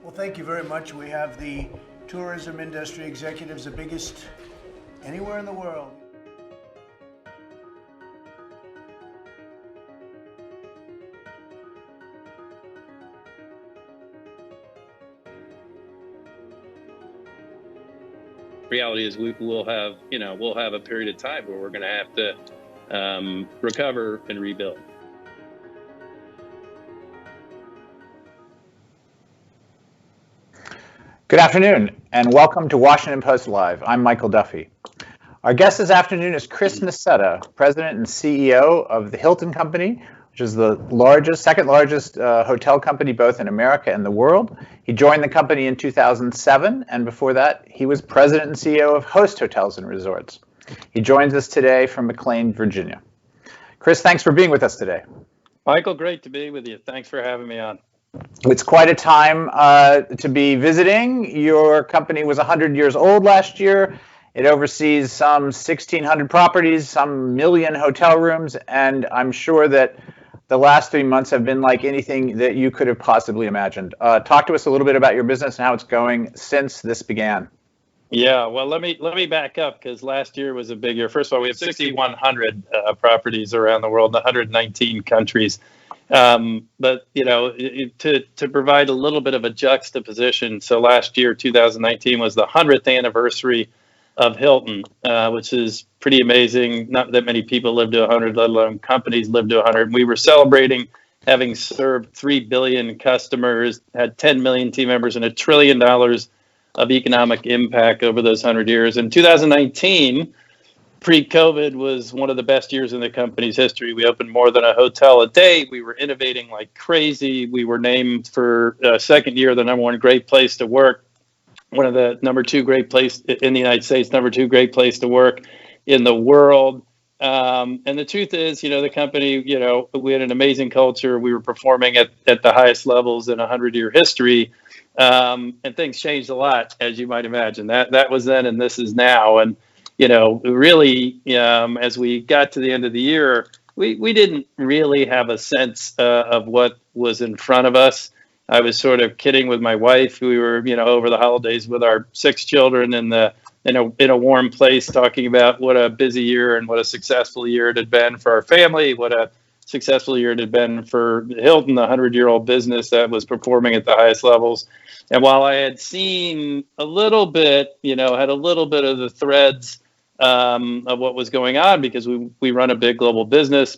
Well, thank you very much. We have the tourism industry executives, the biggest anywhere in the world. Reality is we'll have a period of time where we're going to have to recover and rebuild. Good afternoon, and welcome to Washington Post Live. I'm Michael Duffy. Our guest this afternoon is Chris Nassetta, President and CEO of the Hilton Company, which is the second largest hotel company both in America and the world. He joined the company in 2007, and before that, he was President and CEO of Host Hotels and Resorts. He joins us today from McLean, Virginia. Chris, thanks for being with us today. Michael, great to be with you. Thanks for having me on. It's quite a time to be visiting. Your company was 100 years old last year. It oversees some 1,600 properties, some million hotel rooms, and I'm sure that the last 3 months have been like anything that you could have possibly imagined. Talk to us a little bit about your business and how it's going since this began. Yeah, well, let me back up because last year was a big year. First of all, we have 6,100 properties around the world, 119 countries. But to provide a little bit of a juxtaposition, so last year, 2019, was the 100th anniversary of Hilton, which is pretty amazing. Not that many people live to 100, let alone companies live to 100. We were celebrating having served 3 billion customers, had 10 million team members, and $1 trillion of economic impact over those 100 years. In 2019, pre-COVID, was one of the best years in the company's history. We opened more than a hotel a day. We were innovating like crazy. We were named for a second year the #1 great place to work, one of the #2 great place in the United States, #2 great place to work in the world. And the truth is, the company, we had an amazing culture. We were performing at the highest levels in a 100-year history. And things changed a lot, as you might imagine. That was then, and this is now. And really, as we got to the end of the year, we didn't really have a sense of what was in front of us. I was sort of kidding with my wife. We were, over the holidays with our 6 children in a warm place, talking about what a busy year and what a successful year it had been for our family, what a successful year it had been for Hilton, the 100-year-old business that was performing at the highest levels. And while I had seen a little bit, had a little bit of the threads of what was going on, because we run a big global business.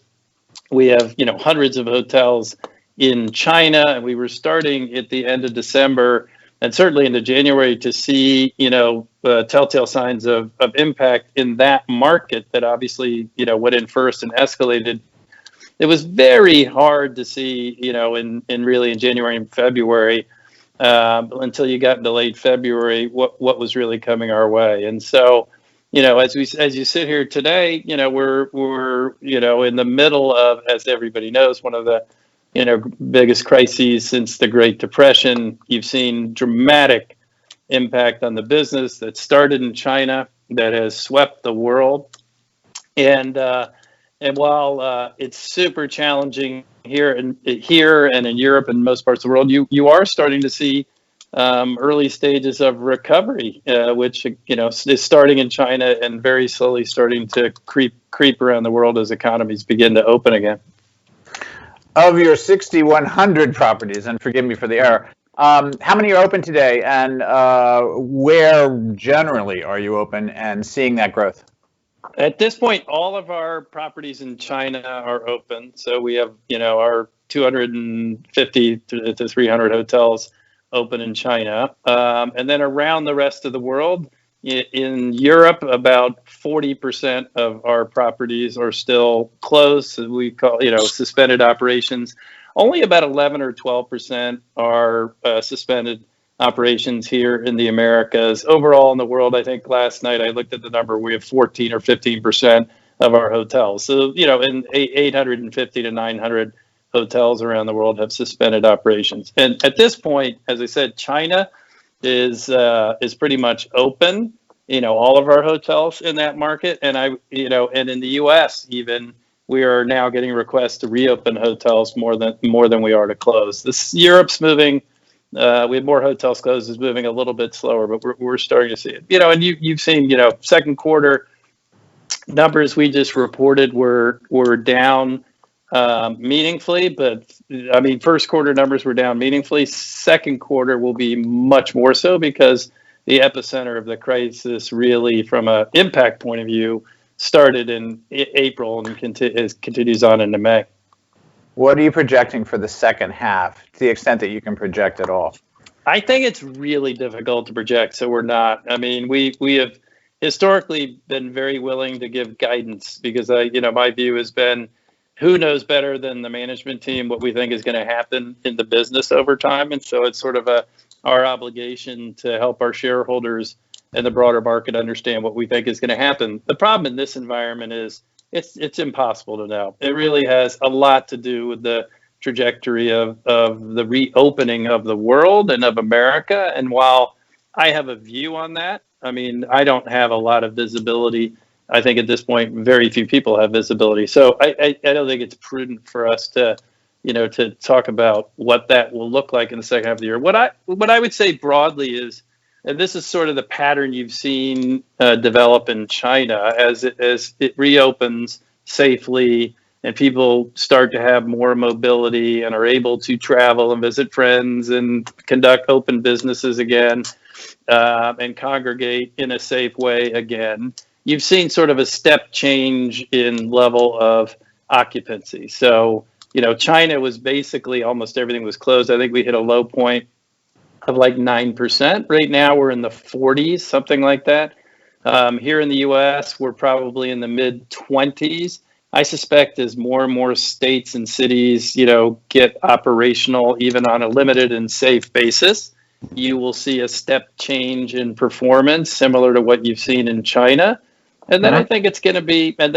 We have, hundreds of hotels in China, and we were starting at the end of December and certainly into January to see, telltale signs of impact in that market that obviously, went in first and escalated. It was very hard to see, in January and February, until you got into late February, what was really coming our way. And so, as you sit here today, we're in the middle of, as everybody knows, one of the biggest crises since the Great Depression. You've seen dramatic impact on the business that started in China that has swept the world. And while it's super challenging here and in Europe and most parts of the world, you are starting to see early stages of recovery, which is starting in China and very slowly starting to creep around the world as economies begin to open again. Of your 6,100 properties, and forgive me for the error, how many are open today, and where generally are you open and seeing that growth? At this point, all of our properties in China are open. So we have, our 250 to 300 hotels open in China. And then around the rest of the world, in Europe, about 40% of our properties are still closed. So we call, suspended operations. Only about 11 or 12% are suspended operations here in the Americas. Overall in the world, I think last night I looked at the number, we have 14 or 15% of our hotels. So, in 850 to 900 hotels around the world have suspended operations. And at this point, as I said, China is pretty much open, all of our hotels in that market. And and in the US even, we are now getting requests to reopen hotels more than we are to close. Europe's moving We had more hotels closed. It's moving a little bit slower, but we're starting to see it. And you've seen, second quarter numbers we just reported were down meaningfully, but I mean, first quarter numbers were down meaningfully. Second quarter will be much more so because the epicenter of the crisis, really, from an impact point of view, started in April and continues on into May. What are you projecting for the second half, to the extent that you can project at all? I think it's really difficult to project, so we're not. I mean, we have historically been very willing to give guidance because my view has been, who knows better than the management team what we think is going to happen in the business over time, and so it's sort of our obligation to help our shareholders and the broader market understand what we think is going to happen. The problem in this environment is it's impossible to know. It really has a lot to do with the trajectory of the reopening of the world and of America. And while I have a view on that, I mean, I don't have a lot of visibility. I think at this point, very few people have visibility. So I don't think it's prudent for us to talk about what that will look like in the second half of the year. What I would say broadly is, and this is sort of the pattern you've seen develop in China as it reopens safely and people start to have more mobility and are able to travel and visit friends and conduct open businesses again and congregate in a safe way again. You've seen sort of a step change in level of occupancy. So, China was basically almost everything was closed. I think we hit a low point of like 9%. Right now we're in the 40s, something like that. Here in the US, we're probably in the mid 20s. I suspect as more and more states and cities, get operational, even on a limited and safe basis, you will see a step change in performance similar to what you've seen in China. And then I think it's going to be, a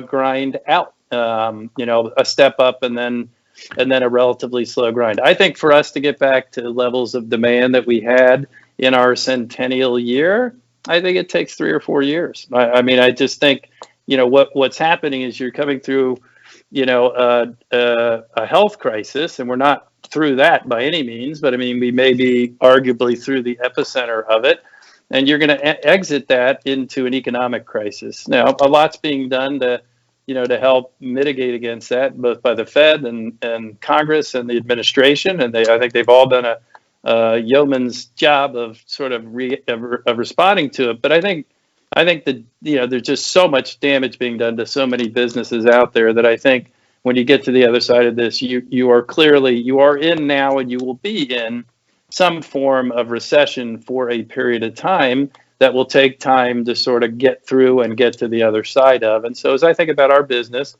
grind out, a step up and then a relatively slow grind. I think for us to get back to levels of demand that we had in our centennial year, I think it takes 3 or 4 years. I mean, I just think, what's happening is you're coming through, a health crisis, and we're not through that by any means, but I mean, we may be arguably through the epicenter of it, and you're going to exit that into an economic crisis. Now, a lot's being done to help mitigate against that, both by the Fed and Congress and the administration, and I think they've all done a yeoman's job of sort of responding to it. But I think that there's just so much damage being done to so many businesses out there that I think when you get to the other side of this, you are in now, and you will be in some form of recession for a period of time that will take time to sort of get through and get to the other side of. And so as I think about our business,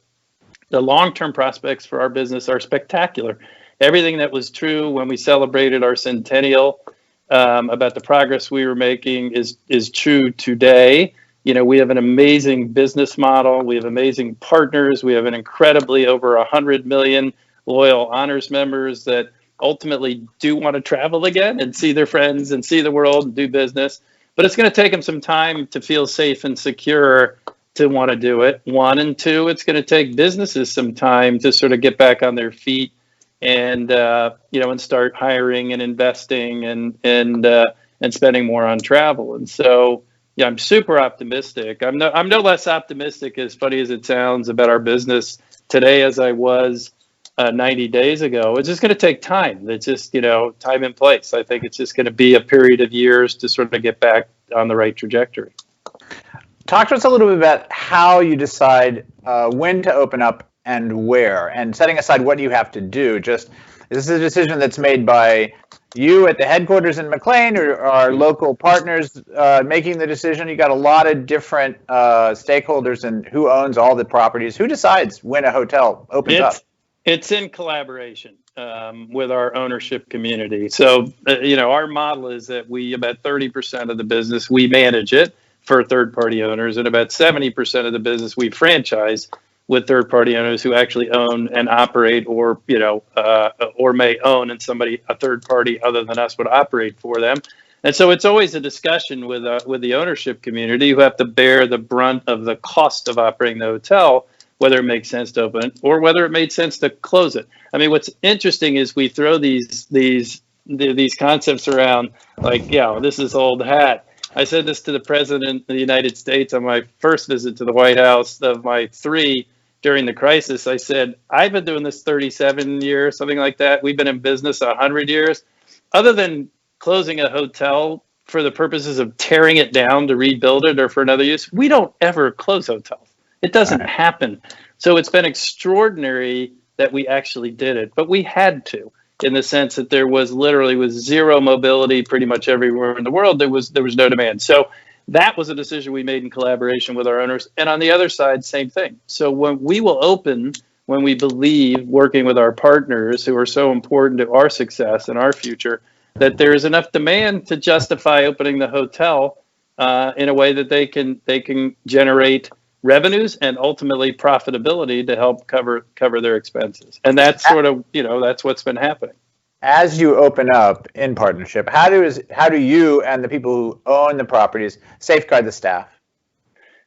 the long-term prospects for our business are spectacular. Everything that was true when we celebrated our centennial about the progress we were making is true today. We have an amazing business model. We have amazing partners. We have an incredibly over 100 million loyal honors members that ultimately do want to travel again and see their friends and see the world and do business. But it's going to take them some time to feel safe and secure to want to do it. 1 and 2, it's going to take businesses some time to sort of get back on their feet and and start hiring and investing and spending more on travel. And so, I'm super optimistic. I'm no less optimistic, as funny as it sounds, about our business today as I was 90 days ago. It's just going to take time. It's just, time and place. I think it's just going to be a period of years to sort of get back on the right trajectory. Talk to us a little bit about how you decide when to open up and where, and setting aside what you have to do. Is this a decision that's made by you at the headquarters in McLean, or are local partners making the decision? You got a lot of different stakeholders, and who owns all the properties? Who decides when a hotel opens up? It's in collaboration with our ownership community. So, our model is that about 30% of the business, we manage it for third-party owners, and about 70% of the business we franchise with third-party owners who actually own and operate, or may own, and a third party other than us would operate for them. And so it's always a discussion with the ownership community, who have to bear the brunt of the cost of operating the hotel. whether it makes sense to open it or whether it made sense to close it. I mean, what's interesting is we throw these concepts around like, yeah, this is old hat. I said this to the president of the United States on my first visit to the White House of my 3 during the crisis. I said, I've been doing this 37 years, something like that. We've been in business 100 years. Other than closing a hotel for the purposes of tearing it down to rebuild it or for another use, we don't ever close hotels. It doesn't happen. So it's been extraordinary that we actually did it, but we had to, in the sense that there was literally with zero mobility pretty much everywhere in the world. There was no demand. So that was a decision we made in collaboration with our owners. And on the other side, same thing. So when we will open, when we believe, working with our partners who are so important to our success and our future, that there is enough demand to justify opening the hotel in a way that they can generate revenues and ultimately profitability to help cover their expenses. And that's sort of, that's what's been happening. As you open up in partnership, how do you and the people who own the properties safeguard the staff?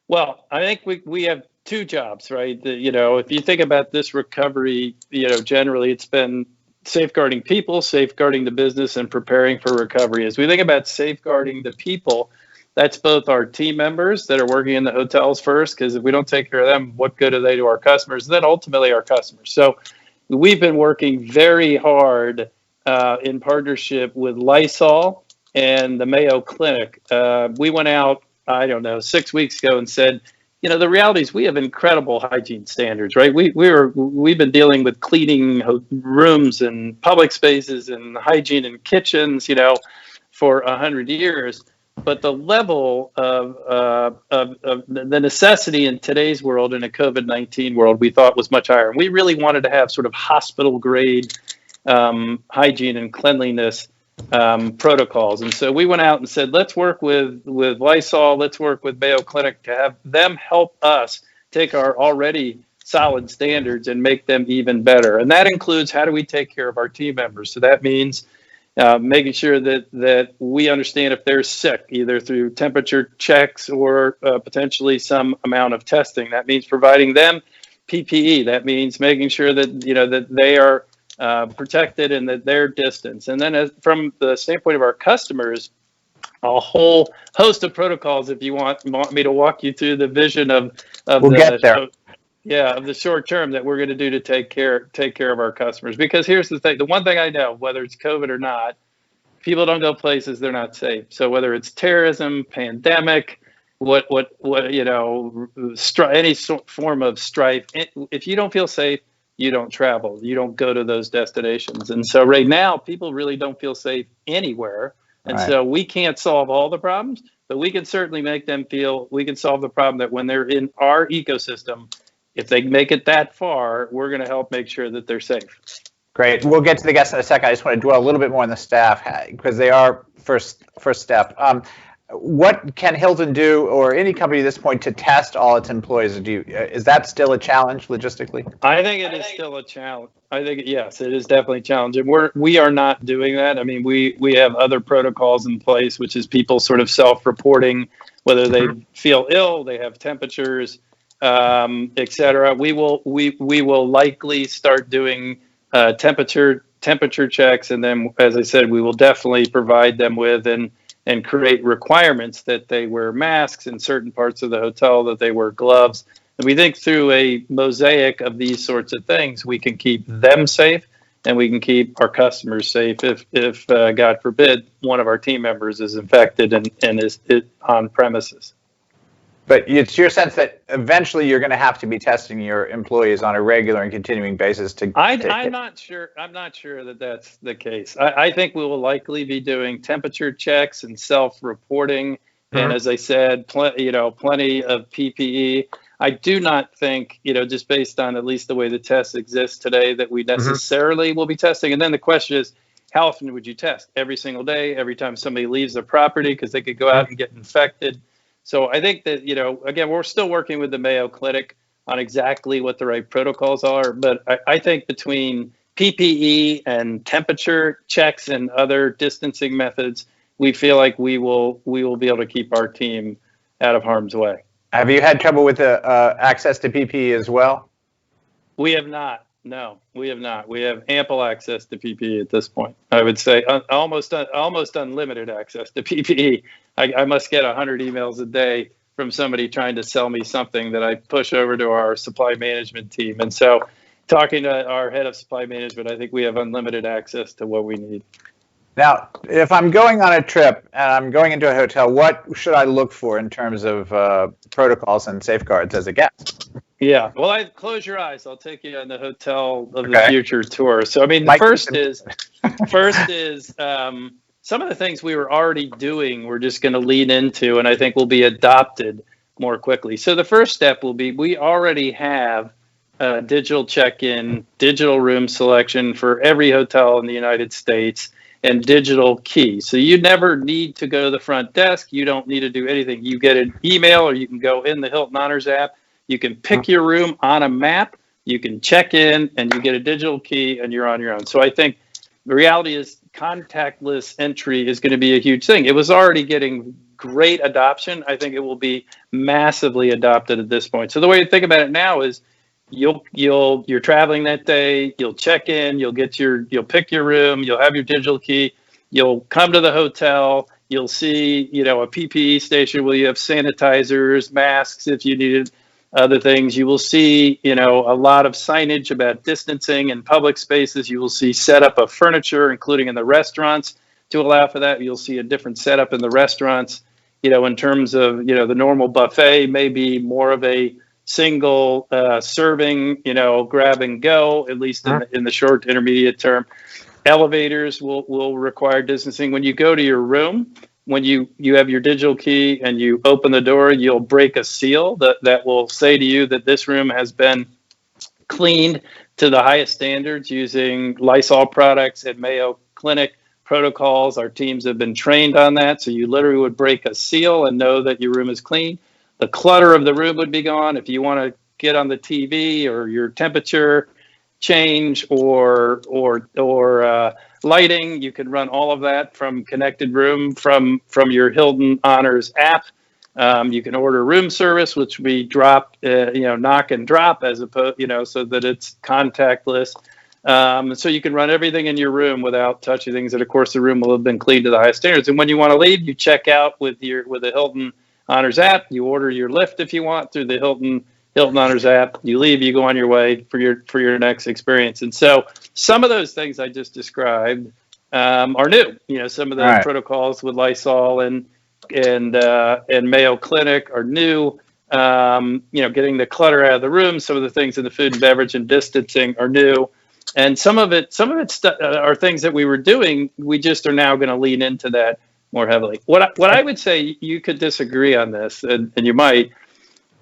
Well, I think we have 2 jobs, right? If you think about this recovery, generally it's been safeguarding people, safeguarding the business, and preparing for recovery. As we think about safeguarding the people, that's both our team members that are working in the hotels first, because if we don't take care of them, what good are they to our customers? And then ultimately our customers. So we've been working very hard in partnership with Lysol and the Mayo Clinic. We went out, 6 weeks ago and said, the reality is we have incredible hygiene standards, right? We've been dealing with cleaning rooms and public spaces and hygiene in kitchens, for 100 years. But the level of the necessity in today's world, in a COVID-19 world, we thought was much higher. And we really wanted to have sort of hospital grade hygiene and cleanliness protocols. And so we went out and said, let's work with Lysol, let's work with Mayo Clinic to have them help us take our already solid standards and make them even better. And that includes, how do we take care of our team members? So that means making sure that we understand if they're sick, either through temperature checks or potentially some amount of testing. That means providing them PPE. That means making sure that that they are protected and that they're distanced. And then from the standpoint of our customers, a whole host of protocols. If you want me to walk you through the vision of we'll get there. Of the short term that we're going to do to take care of our customers. Because here's the thing: the one thing I know, whether it's COVID or not, people don't go places they're not safe. So whether it's terrorism, pandemic, any form of strife, if you don't feel safe, you don't travel. You don't go to those destinations. And so right now, people really don't feel safe anywhere. And so we can't solve all the problems, but we can certainly make them feel we can solve the problem that when they're in our ecosystem, if they make it that far, we're going to help make sure that they're safe. Great. We'll get to the guests in a second. I just want to dwell a little bit more on the staff because they are first step. What can Hilton do, or any company at this point, to test all its employees? Is that still a challenge logistically? I think it is still a challenge. I think, yes, it is definitely challenging. We are not doing that. I mean, we have other protocols in place, which is people sort of self-reporting, whether they feel ill, they have temperatures, et cetera. We will likely start doing temperature checks, and then, as I said, we will definitely provide them with and create requirements that they wear masks in certain parts of the hotel, that they wear gloves. And we think through a mosaic of these sorts of things, we can keep them safe and we can keep our customers safe if God forbid, one of our team members is infected and is on premises. But it's your sense that eventually you're going to have to be testing your employees on a regular and continuing basis I'm not sure that that's the case. I think we will likely be doing temperature checks and self-reporting, and as I said, plenty of PPE. I do not think, just based on at least the way the tests exist today, that we necessarily will be testing. And then the question is, how often would you test? Every single day, every time somebody leaves the property, because they could go out and get infected. So I think that, again, we're still working with the Mayo Clinic on exactly what the right protocols are. But I think between PPE and temperature checks and other distancing methods, we feel like we will be able to keep our team out of harm's way. Have you had trouble with the access to PPE as well? We have not. No, we have not. We have ample access to PPE at this point. I would say almost unlimited access to PPE. I must get 100 emails a day from somebody trying to sell me something that I push over to our supply management team. And so, talking to our head of supply management, I think we have unlimited access to what we need. Now, if I'm going on a trip and I'm going into a hotel, what should I look for in terms of protocols and safeguards as a guest? Yeah, well, close your eyes. I'll take you on the Hotel of the Future tour. So, I mean, the first is some of the things we were already doing, we're just going to lean into, and I think will be adopted more quickly. So the first step will be, we already have digital check-in, digital room selection for every hotel in the United States, and digital key. So you never need to go to the front desk. You don't need to do anything. You get an email, or you can go in the Hilton Honors app. You can pick your room on a map. You can check in, and you get a digital key, and you're on your own. So I think the reality is contactless entry is going to be a huge thing. It was already getting great adoption. I think it will be massively adopted at this point. So the way to think about it now is you're traveling that day, you'll check in, you'll pick your room, you'll have your digital key, you'll come to the hotel, you'll see, a PPE station where you have sanitizers, masks if you needed, other things. You will see, a lot of signage about distancing in public spaces. You will see setup of furniture, including in the restaurants, to allow for that. You'll see a different setup in the restaurants, in terms of, the normal buffet may be more of a single serving, grab and go, at least in the short to intermediate term. Elevators will require distancing. When you go to your room, when you have your digital key and you open the door, you'll break a seal that will say to you that this room has been cleaned to the highest standards using Lysol products and Mayo Clinic protocols. Our teams have been trained on that. So you literally would break a seal and know that your room is clean. The clutter of the room would be gone. If you want to get on the TV or your temperature change or lighting, you can run all of that from Connected Room from your Hilton Honors app. You can order room service, which we drop, knock and drop, as opposed, so that it's contactless. So you can run everything in your room without touching things. And of course, the room will have been cleaned to the highest standards. And when you want to leave, you check out with the Hilton Honors app. You order your lift if you want through the Hilton Honors app. You leave, you go on your way for your next experience. And so some of those things I just described are new. Some of the protocols with Lysol and Mayo Clinic are new. Getting the clutter out of the room. Some of the things in the food and beverage and distancing are new. And some of it are things that we were doing. We just are now going to lean into that more heavily. What I would say, you could disagree on this, and you might.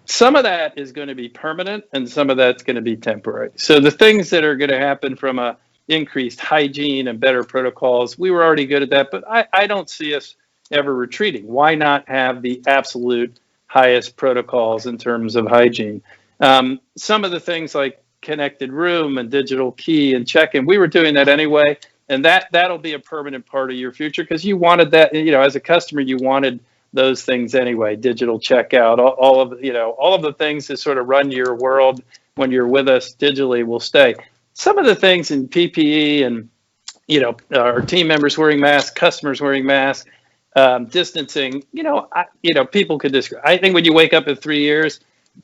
Some of that is going to be permanent, and some of that's going to be temporary. So the things that are going to happen from a increased hygiene and better protocols, we were already good at that, but I don't see us ever retreating. Why not have the absolute highest protocols in terms of hygiene? Some of the things like Connected Room and digital key and check-in, we were doing that anyway. And that'll be a permanent part of your future, because you wanted that, as a customer, you wanted those things anyway. Digital checkout, all of the things that sort of run your world when you're with us digitally will stay. Some of the things in PPE and, our team members wearing masks, customers wearing masks, distancing, people could disagree. I think when you wake up in 3 years,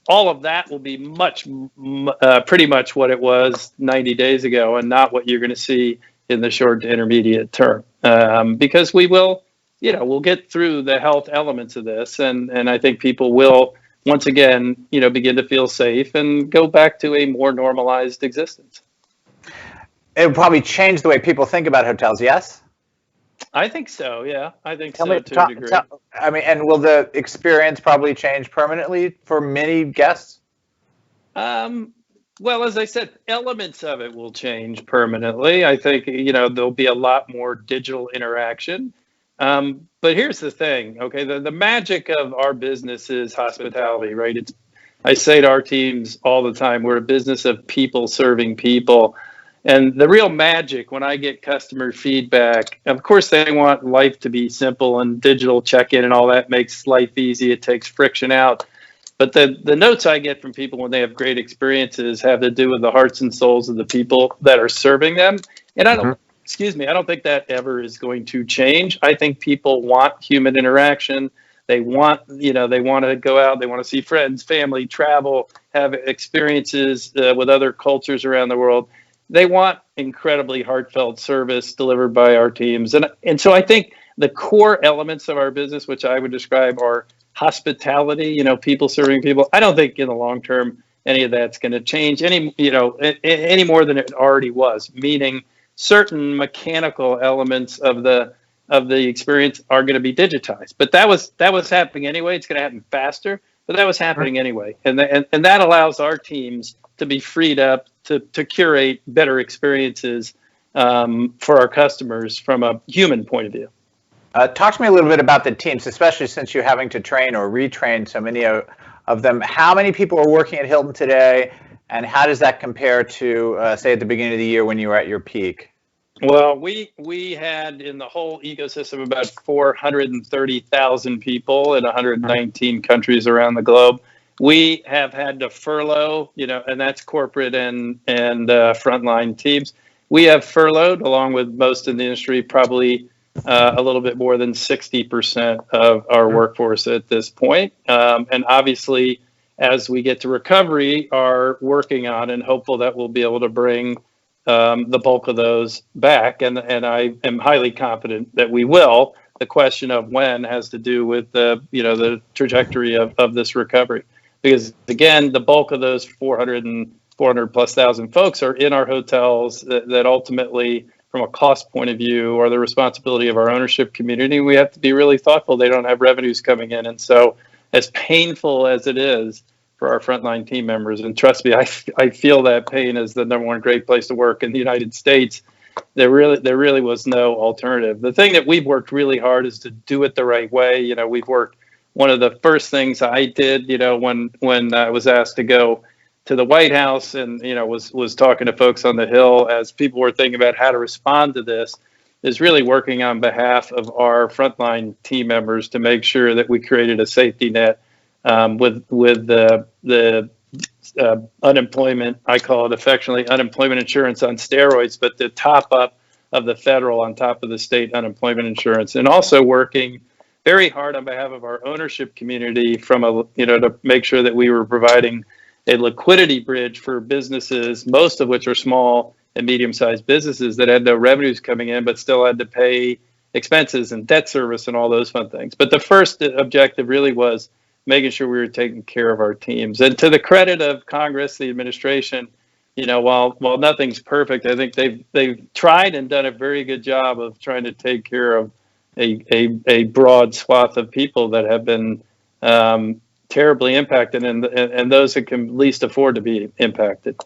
all of that will be pretty much what it was 90 days ago, and not what you're going to see in the short to intermediate term, because we'll get through the health elements of this, and I think people will once again, begin to feel safe and go back to a more normalized existence. It would probably change the way people think about hotels. Yes, I think so. Yeah, I think to a degree. And will the experience probably change permanently for many guests? Well, as I said, elements of it will change permanently. I think, there'll be a lot more digital interaction. But here's the thing, okay? The magic of our business is hospitality, right? I say to our teams all the time, we're a business of people serving people. And the real magic, when I get customer feedback, of course, they want life to be simple, and digital check-in and all that makes life easy. It takes friction out. But the notes I get from people when they have great experiences have to do with the hearts and souls of the people that are serving them. And I don't think that ever is going to change. I think people want human interaction. They want to go out, they want to see friends, family, travel, have experiences with other cultures around the world. They want incredibly heartfelt service delivered by our teams. And so I think the core elements of our business, which I would describe are hospitality, people serving people. I don't think in the long term any of that's going to change any more than it already was, meaning certain mechanical elements of the experience are going to be digitized. But that was happening anyway. It's going to happen faster, but that was happening anyway. And that allows our teams to be freed up to curate better experiences for our customers from a human point of view. Talk to me a little bit about the teams, especially since you're having to train or retrain so many of them. How many people are working at Hilton today, and how does that compare to, say, at the beginning of the year when you were at your peak? Well, we had in the whole ecosystem about 430,000 people in 119 countries around the globe. We have had to furlough, and that's corporate and frontline teams. We have furloughed, along with most in the industry, probably a little bit more than 60% of our workforce at this point. And obviously, as we get to recovery, are working on and hopeful that we'll be able to bring the bulk of those back. And I am highly confident that we will. The question of when has to do with the trajectory of this recovery. Because again, the bulk of those 400 plus thousand folks are in our hotels that ultimately, from a cost point of view, are the responsibility of our ownership community. We have to be really thoughtful they don't have revenues coming in. And so as painful as it is for our frontline team members, and trust me, I feel that pain as the number one great place to work in the United States, there really was no alternative. The thing that we've worked really hard is to do it the right way. We've worked, one of the first things I did, when I was asked to go to the White House and was talking to folks on the Hill as people were thinking about how to respond to this, is really working on behalf of our frontline team members to make sure that we created a safety net with the unemployment, I call it affectionately unemployment insurance on steroids, but the top up of the federal on top of the state unemployment insurance, and also working very hard on behalf of our ownership community to make sure that we were providing a liquidity bridge for businesses, most of which are small and medium-sized businesses that had no revenues coming in, but still had to pay expenses and debt service and all those fun things. But the first objective really was making sure we were taking care of our teams. And to the credit of Congress, the administration, while nothing's perfect, I think they've tried and done a very good job of trying to take care of a broad swath of people that have been terribly impacted, and those that can least afford to be impacted.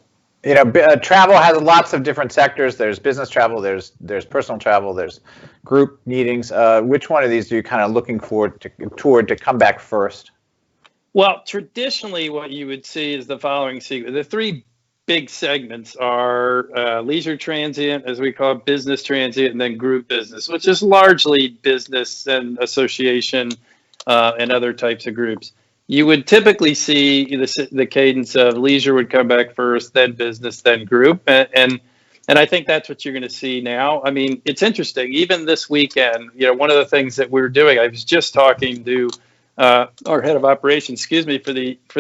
Travel has lots of different sectors. There's business travel, there's personal travel, there's group meetings. Which one of these are you kind of looking forward to come back first? Well, traditionally, what you would see is the following sequence. The three big segments are leisure transient, as we call it, business transient, and then group business, which is largely business and association and other types of groups. You would typically see the cadence of leisure would come back first, then business, then group. And I think that's what you're going to see now. I mean, it's interesting. Even this weekend, one of the things that we're doing, I was just talking to our head of operations, for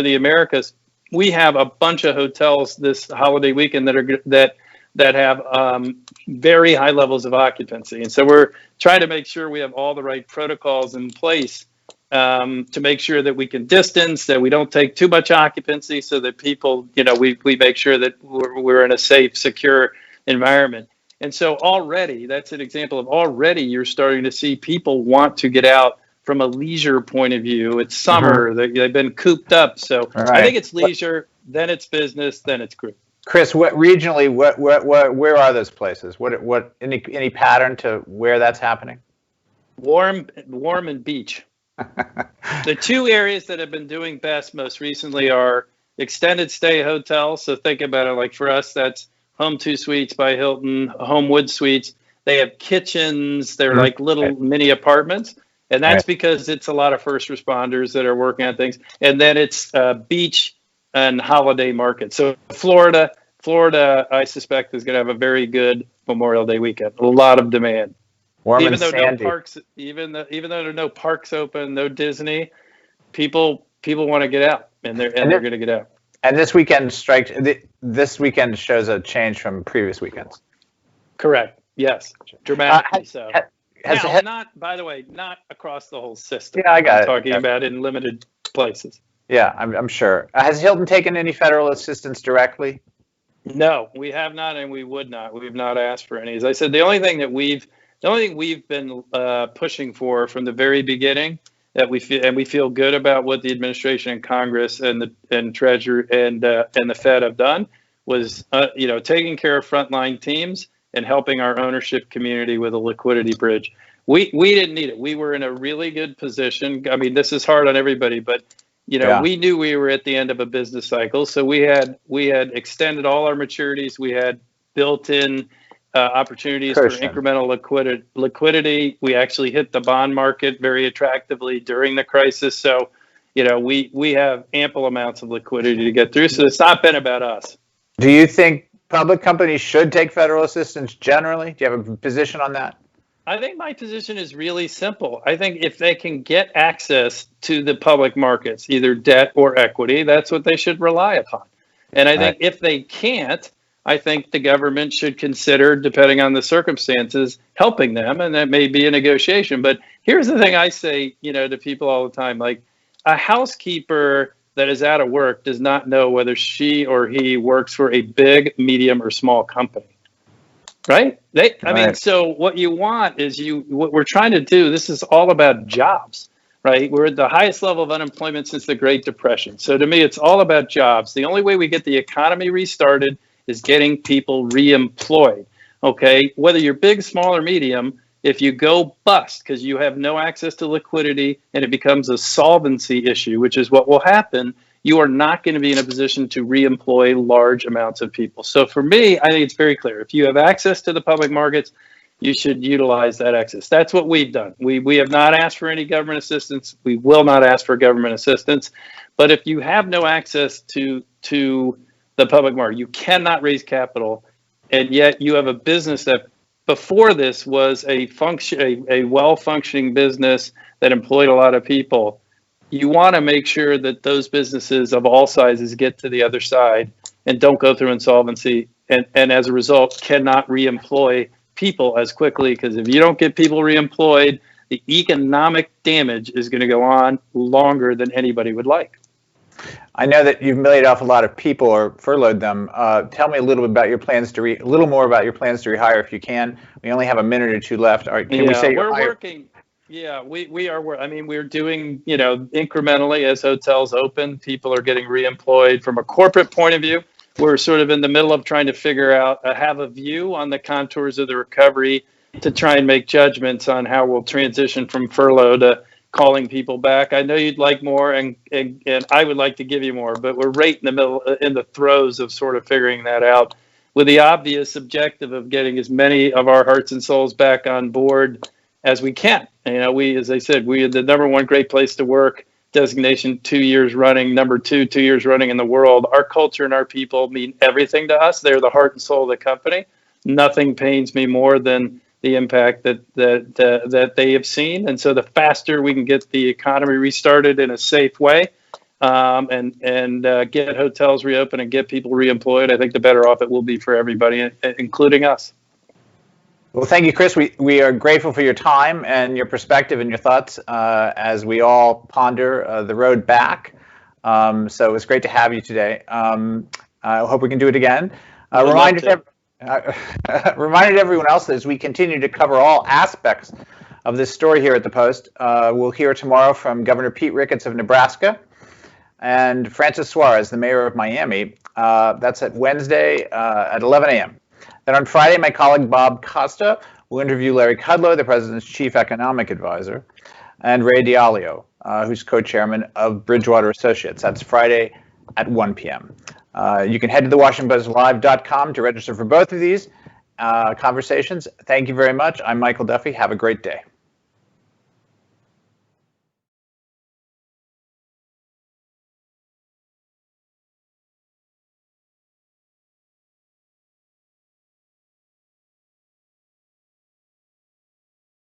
the Americas. We have a bunch of hotels this holiday weekend that have very high levels of occupancy. And so we're trying to make sure we have all the right protocols in place to make sure that we can distance, that we don't take too much occupancy, so that people, we make sure that we're in a safe, secure environment. And so already, that's an example of already you're starting to see people want to get out from a leisure point of view. It's summer, they've been cooped up. So right. I think it's leisure, then it's business, then it's group. Chris, regionally, where are those places? What any pattern to where that's happening? Warm and beach. The two areas that have been doing best most recently are extended stay hotels. So think about it like for us, that's Home 2 Suites by Hilton, Homewood Suites. They have kitchens. They're like little mini apartments. And that's because it's a lot of first responders that are working on things. And then it's beach and holiday market. So Florida, I suspect, is going to have a very good Memorial Day weekend. A lot of demand. Warm even and though sandy. no parks, even though there are no parks open, no Disney, people want to get out, and they're going to get out. And this weekend shows a change from previous weekends. Correct. Yes. Dramatically so. By the way, not across the whole system. Yeah, I got I'm it. talking about in limited places. Yeah, I'm sure. Has Hilton taken any federal assistance directly? No, we have not, and we would not. We've not asked for any. As I said, the only thing we've been pushing for from the very beginning, that we feel good about what the administration and Congress and the Treasury and the Fed have done, was taking care of frontline teams and helping our ownership community with a liquidity bridge. We didn't need it. We were in a really good position. I mean, this is hard on everybody, but we knew we were at the end of a business cycle, so we had extended all our maturities. We had built-in opportunities for incremental liquidity. We actually hit the bond market very attractively during the crisis. So, we have ample amounts of liquidity to get through. So it's not been about us. Do you think public companies should take federal assistance generally? Do you have a position on that? I think my position is really simple. I think if they can get access to the public markets, either debt or equity, that's what they should rely upon. And I think if they can't, I think the government should consider, depending on the circumstances, helping them, and that may be a negotiation. But here's the thing I say, to people all the time, like a housekeeper that is out of work does not know whether she or he works for a big, medium, or small company. Right? I mean, so what you want is what we're trying to do, this is all about jobs, right? We're at the highest level of unemployment since the Great Depression. So to me, it's all about jobs. The only way we get the economy restarted is getting people reemployed, okay? Whether you're big, small, or medium, if you go bust because you have no access to liquidity and it becomes a solvency issue, which is what will happen, you are not going to be in a position to reemploy large amounts of people. So for me, I think it's very clear. If you have access to the public markets, you should utilize that access. That's what we've done. We have not asked for any government assistance. We will not ask for government assistance. But if you have no access to the public market, you cannot raise capital, and yet you have a business that before this was a well-functioning business that employed a lot of people. You want to make sure that those businesses of all sizes get to the other side and don't go through insolvency, and as a result cannot reemploy people as quickly, because if you don't get people reemployed, the economic damage is going to go on longer than anybody would like. I know that you've laid off a lot of people or furloughed them. Tell me a little bit about your plans to more about your plans to rehire, if you can. We only have a minute or two left. Can we say we're working? Yeah, we are. I mean, we're doing, incrementally as hotels open, people are getting reemployed. From a corporate point of view, we're sort of in the middle of trying to figure out, have a view on the contours of the recovery to try and make judgments on how we'll transition from furlough to calling people back. I know you'd like more, and I would like to give you more, but we're right in the middle, in the throes of sort of figuring that out, with the obvious objective of getting as many of our hearts and souls back on board as we can. We, as I said, we are the #1 great place to work designation 2 years running, #2 2 years running in the world. Our culture and our people mean everything to us. They're the heart and soul of the company. Nothing pains me more than the impact that they have seen. And so the faster we can get the economy restarted in a safe way, and get hotels reopened and get people reemployed, I think the better off it will be for everybody, including us. Well, thank you, Chris. We are grateful for your time and your perspective and your thoughts as we all ponder the road back. So it was great to have you today. I hope we can do it again. Reminder to everyone else that as we continue to cover all aspects of this story here at the Post, we'll hear tomorrow from Governor Pete Ricketts of Nebraska and Francis Suarez, the mayor of Miami. That's at Wednesday at 11 a.m. Then on Friday, my colleague Bob Costa will interview Larry Kudlow, the president's chief economic advisor, and Ray Diallo, who's co-chairman of Bridgewater Associates. That's Friday at 1 p.m. You can head to thewashingtonpostlive.com to register for both of these conversations. Thank you very much. I'm Michael Duffy. Have a great day.